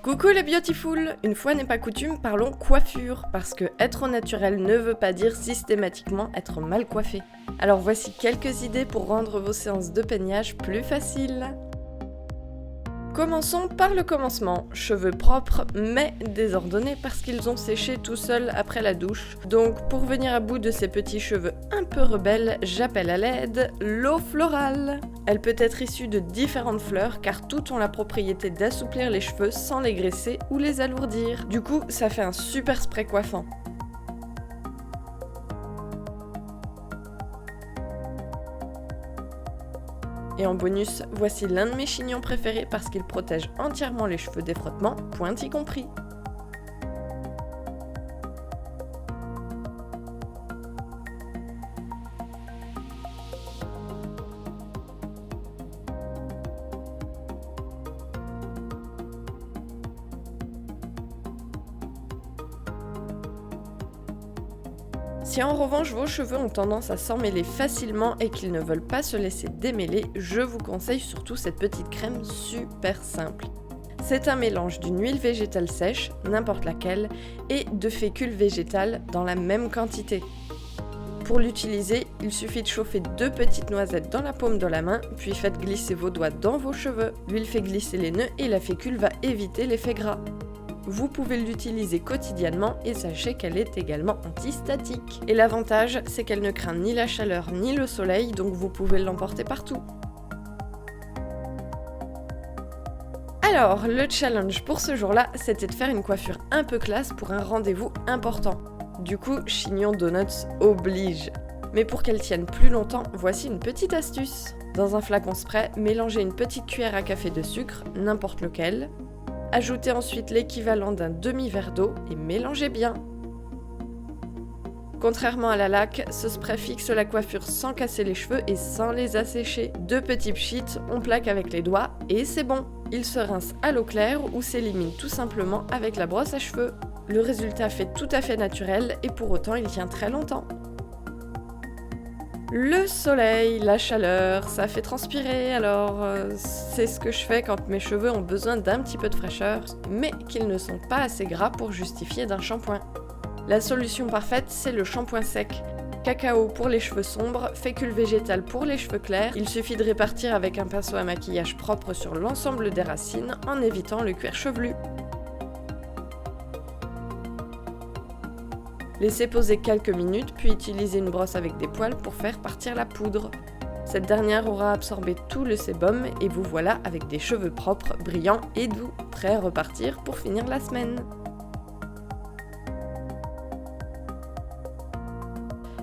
Coucou les beautiful! Une fois n'est pas coutume, parlons coiffure, parce que être au naturel ne veut pas dire systématiquement être mal coiffé. Alors voici quelques idées pour rendre vos séances de peignage plus faciles. Commençons par le commencement. Cheveux propres mais désordonnés parce qu'ils ont séché tout seuls après la douche. Donc pour venir à bout de ces petits cheveux un peu rebelles, j'appelle à l'aide l'eau florale. Elle peut être issue de différentes fleurs car toutes ont la propriété d'assouplir les cheveux sans les graisser ou les alourdir. Du coup, ça fait un super spray coiffant. Et en bonus, voici l'un de mes chignons préférés parce qu'il protège entièrement les cheveux des frottements, pointe y compris. Si en revanche vos cheveux ont tendance à s'emmêler facilement et qu'ils ne veulent pas se laisser démêler, je vous conseille surtout cette petite crème super simple. C'est un mélange d'une huile végétale sèche, n'importe laquelle, et de fécule végétale dans la même quantité. Pour l'utiliser, il suffit de chauffer 2 petites noisettes dans la paume de la main, puis faites glisser vos doigts dans vos cheveux. L'huile fait glisser les nœuds et la fécule va éviter l'effet gras. Vous pouvez l'utiliser quotidiennement et sachez qu'elle est également antistatique. Et l'avantage, c'est qu'elle ne craint ni la chaleur ni le soleil, donc vous pouvez l'emporter partout. Alors, le challenge pour ce jour-là, c'était de faire une coiffure un peu classe pour un rendez-vous important. Du coup, chignon donuts oblige. Mais pour qu'elle tienne plus longtemps, voici une petite astuce. Dans un flacon spray, mélangez une petite cuillère à café de sucre, n'importe lequel. Ajoutez ensuite l'équivalent d'un demi-verre d'eau et mélangez bien. Contrairement à la laque, ce spray fixe la coiffure sans casser les cheveux et sans les assécher. 2 petits pchits, on plaque avec les doigts et c'est bon. Il se rince à l'eau claire ou s'élimine tout simplement avec la brosse à cheveux. Le résultat fait tout à fait naturel et pour autant il tient très longtemps. Le soleil, la chaleur, ça fait transpirer, alors c'est ce que je fais quand mes cheveux ont besoin d'un petit peu de fraîcheur, mais qu'ils ne sont pas assez gras pour justifier d'un shampoing. La solution parfaite, c'est le shampoing sec. Cacao pour les cheveux sombres, fécule végétale pour les cheveux clairs, il suffit de répartir avec un pinceau à maquillage propre sur l'ensemble des racines en évitant le cuir chevelu. Laissez poser quelques minutes, puis utilisez une brosse avec des poils pour faire partir la poudre. Cette dernière aura absorbé tout le sébum et vous voilà avec des cheveux propres, brillants et doux, prêts à repartir pour finir la semaine.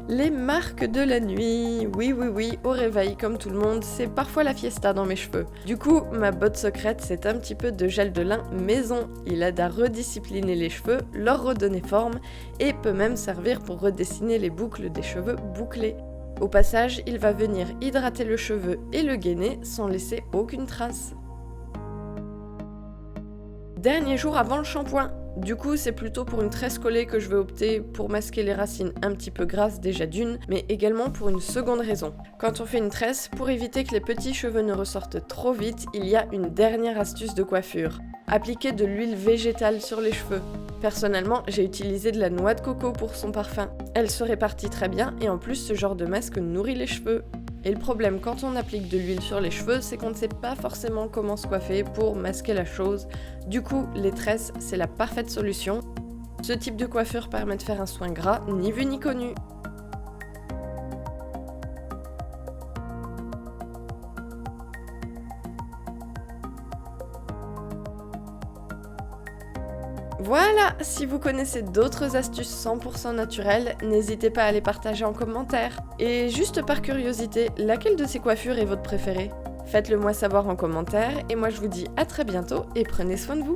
Les marques de la nuit, oui, au réveil comme tout le monde, c'est parfois la fiesta dans mes cheveux. Du coup, ma botte secrète, c'est un petit peu de gel de lin maison. Il aide à rediscipliner les cheveux, leur redonner forme et peut même servir pour redessiner les boucles des cheveux bouclés. Au passage, il va venir hydrater le cheveu et le gainer sans laisser aucune trace. Dernier jour avant le shampoing. Du coup, c'est plutôt pour une tresse collée que je vais opter pour masquer les racines un petit peu grasses déjà d'une, mais également pour une seconde raison. Quand on fait une tresse, pour éviter que les petits cheveux ne ressortent trop vite, il y a une dernière astuce de coiffure. Appliquer de l'huile végétale sur les cheveux. Personnellement, j'ai utilisé de la noix de coco pour son parfum. Elle se répartit très bien et en plus, ce genre de masque nourrit les cheveux. Et le problème quand on applique de l'huile sur les cheveux, c'est qu'on ne sait pas forcément comment se coiffer pour masquer la chose. Du coup, les tresses, c'est la parfaite solution. Ce type de coiffure permet de faire un soin gras, ni vu ni connu. Voilà, si vous connaissez d'autres astuces 100% naturelles, n'hésitez pas à les partager en commentaire. Et juste par curiosité, laquelle de ces coiffures est votre préférée ? Faites-le moi savoir en commentaire et moi je vous dis à très bientôt et prenez soin de vous.